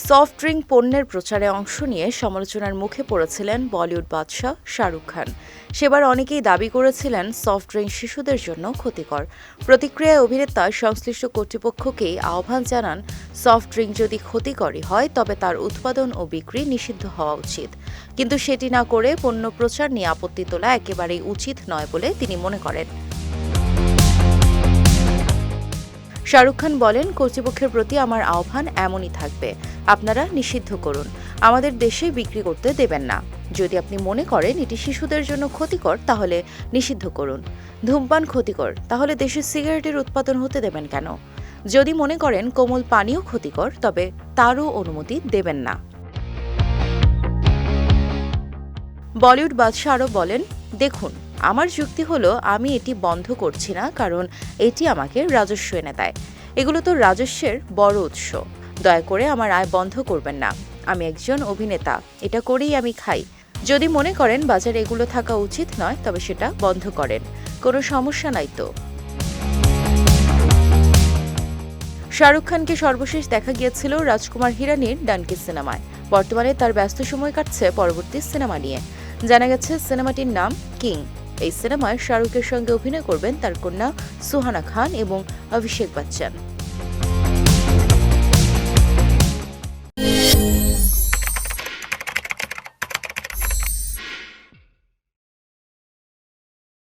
Soft drink পণ্যের প্রচারে অংশ নিয়ে সমালোচনার মুখে পড়েছিলেন বলিউড বাদশা শাহরুখ খান। সেবার অনেকেই দাবি করেছিলেন সফট ড্রিঙ্ক শিশুদের জন্য ক্ষতিকর। প্রতিক্রিয়ায় অভিনেতা সংশ্লিষ্ট কর্তৃপক্ষকেই আহ্বান জানান, সফট ড্রিঙ্ক যদি ক্ষতিকরই হয় তবে তার উৎপাদন ও বিক্রি নিষিদ্ধ হওয়া উচিত, কিন্তু সেটি না করে পণ্য প্রচার নিয়ে আপত্তি তোলা একেবারেই উচিত নয় বলে তিনি মনে করেন। শাহরুখ খান বলেন, কর্তৃপক্ষের প্রতি আমার আহ্বান এমনই থাকবে, আপনারা নিষিদ্ধ করুন, আমাদের দেশে বিক্রি করতে দেবেন না। যদি আপনি মনে করেন এটি শিশুদের জন্য ক্ষতিকর তাহলে নিষিদ্ধ করুন। ধূমপান ক্ষতিকর, তাহলে দেশে সিগারেটের উৎপাদন হতে দেবেন কেন? যদি মনে করেন কোমল পানীয় ক্ষতিকর তবে তারও অনুমতি দেবেন না। বলিউড বাদশা আরও বলেন, দেখুন, আমার যুক্তি হলো আমি এটি বন্ধ করছি না কারণ এটি আমাকে রাজস্ব এনে দেয়। এগুলো তো রাজস্বের বড় উৎস। দয়া করে আমার আয় বন্ধ করবেন না। আমি একজন অভিনেতা, এটা করেই আমি খাই। যদি মনে করেন বাজারে এগুলো থাকা উচিত নয় তবে সেটা বন্ধ করেন, কোনো সমস্যা নাই তো। শাহরুখ খানকে সর্বশেষ দেখা গিয়েছিল রাজকুমার হিরানির ডানকি সিনেমায়। বর্তমানে তার ব্যস্ত সময় কাটছে পরবর্তী সিনেমা নিয়ে। জানা গেছে সিনেমাটির নাম কিং। এই সিনেমায় শাহরুখের সঙ্গে অভিনয় করবেন তার কন্যা সুহানা খান এবং অভিষেক বচ্চন।